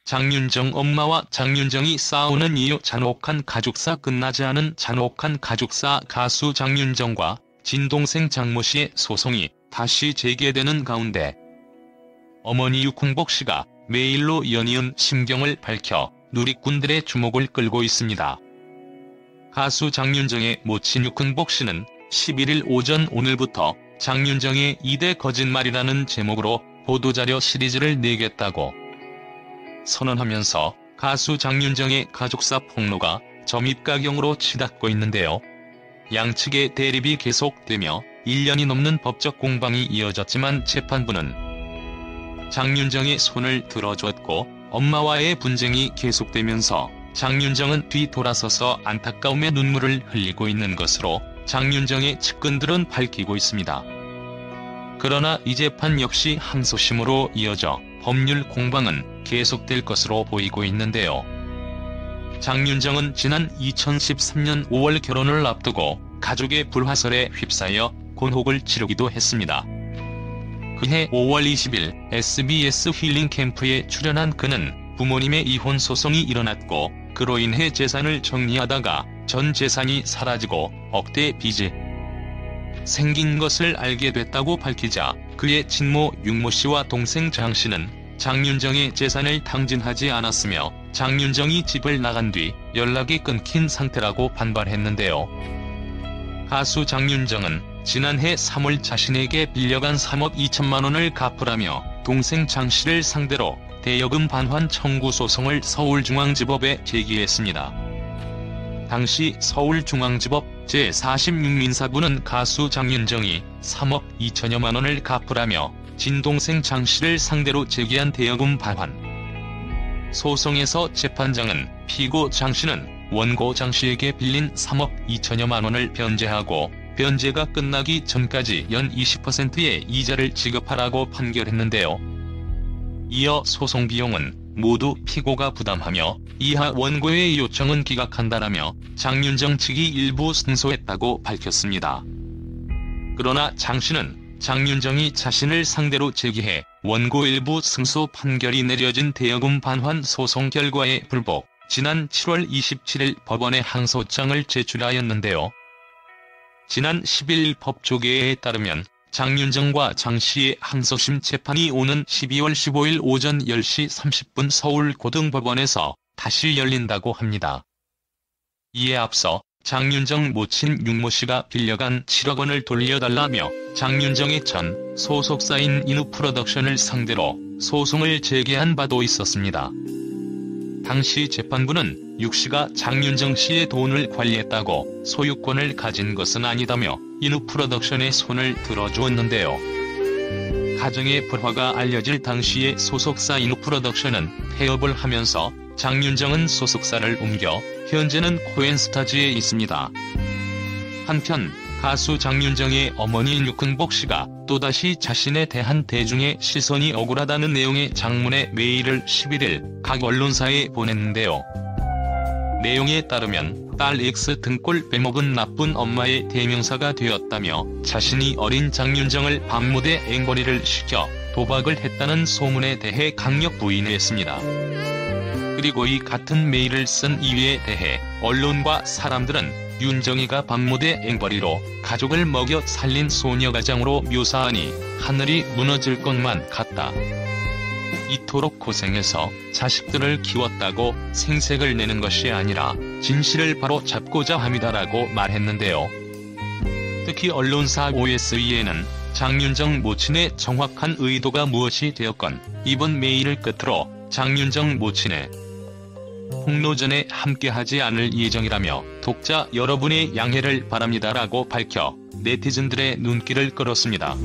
장윤정 엄마와 장윤정이 싸우는 이유. 잔혹한 가족사. 끝나지 않은 잔혹한 가족사. 가수 장윤정과 친동생 장모씨의 소송이 다시 재개되는 가운데 어머니 육흥복씨가 메일로 연이은 심경을 밝혀 누리꾼들의 주목을 끌고 있습니다. 가수 장윤정의 모친 육흥복씨는 11일 오전 오늘부터 장윤정의 2대 거짓말이라는 제목으로 보도자료 시리즈를 내겠다고 선언하면서 가수 장윤정의 가족사 폭로가 점입가경으로 치닫고 있는데요. 양측의 대립이 계속되며 1년이 넘는 법적 공방이 이어졌지만 재판부는 장윤정의 손을 들어줬고 엄마와의 분쟁이 계속되면서 장윤정은 뒤돌아서서 안타까움의 눈물을 흘리고 있는 것으로 장윤정의 측근들은 밝히고 있습니다. 그러나 이 재판 역시 항소심으로 이어져 법률 공방은 계속될 것으로 보이고 있는데요. 장윤정은 지난 2013년 5월 결혼을 앞두고 가족의 불화설에 휩싸여 곤혹을 치르기도 했습니다. 그해 5월 20일 SBS 힐링 캠프에 출연한 그는 부모님의 이혼 소송이 일어났고 그로 인해 재산을 정리하다가 전 재산이 사라지고 억대 빚이 생긴 것을 알게 됐다고 밝히자 그의 친모 육모씨와 동생 장씨는 장윤정의 재산을 탕진하지 않았으며 장윤정이 집을 나간 뒤 연락이 끊긴 상태라고 반발했는데요. 가수 장윤정은 지난해 3월 자신에게 빌려간 3억 2천만 원을 갚으라며 동생 장씨를 상대로 대여금 반환 청구 소송을 서울중앙지법에 제기했습니다. 당시 서울중앙지법 제46민사부는 가수 장윤정이 3억 2천여만 원을 갚으라며 친동생 장씨를 상대로 제기한 대여금 반환 소송에서 재판장은 피고 장씨는 원고 장씨에게 빌린 3억 2천여만 원을 변제하고 변제가 끝나기 전까지 연 20%의 이자를 지급하라고 판결했는데요. 이어 소송 비용은 모두 피고가 부담하며 이하 원고의 요청은 기각한다라며 장윤정 측이 일부 승소했다고 밝혔습니다. 그러나 장씨는 장윤정이 자신을 상대로 제기해 원고 일부 승소 판결이 내려진 대여금 반환 소송 결과에 불복, 지난 7월 27일 법원에 항소장을 제출하였는데요. 지난 11일 법조계에 따르면 장윤정과 장씨의 항소심 재판이 오는 12월 15일 오전 10시 30분 서울고등법원에서 다시 열린다고 합니다. 이에 앞서 장윤정 모친 육모씨가 빌려간 7억 원을 돌려달라며 장윤정의 전 소속사인 인후프로덕션을 상대로 소송을 제기한 바도 있었습니다. 당시 재판부는 육씨가 장윤정 씨의 돈을 관리했다고 소유권을 가진 것은 아니다며 인후프로덕션의 손을 들어주었는데요. 가정의 불화가 알려질 당시에 소속사 인후프로덕션은 폐업을 하면서 장윤정은 소속사를 옮겨 현재는 코엔스타즈에 있습니다. 한편 가수 장윤정의 어머니인 육흥복씨가 또다시 자신에 대한 대중의 시선이 억울하다는 내용의 장문의 메일을 11일 각 언론사에 보냈는데요. 내용에 따르면 딸 X 등골 빼먹은 나쁜 엄마의 대명사가 되었다며 자신이 어린 장윤정을 밤무대 앵벌이를 시켜 도박을 했다는 소문에 대해 강력 부인했습니다. 그리고 이 같은 메일을 쓴 이유에 대해 언론과 사람들은 윤정이가 밤무대 앵벌이로 가족을 먹여 살린 소녀가장으로 묘사하니 하늘이 무너질 것만 같다. 이토록 고생해서 자식들을 키웠다고 생색을 내는 것이 아니라 진실을 바로 잡고자 함이다라고 말했는데요. 특히 언론사 OSE에는 장윤정 모친의 정확한 의도가 무엇이 되었건 이번 메일을 끝으로 장윤정 모친의 폭로전에 함께하지 않을 예정이라며 독자 여러분의 양해를 바랍니다라고 밝혀 네티즌들의 눈길을 끌었습니다.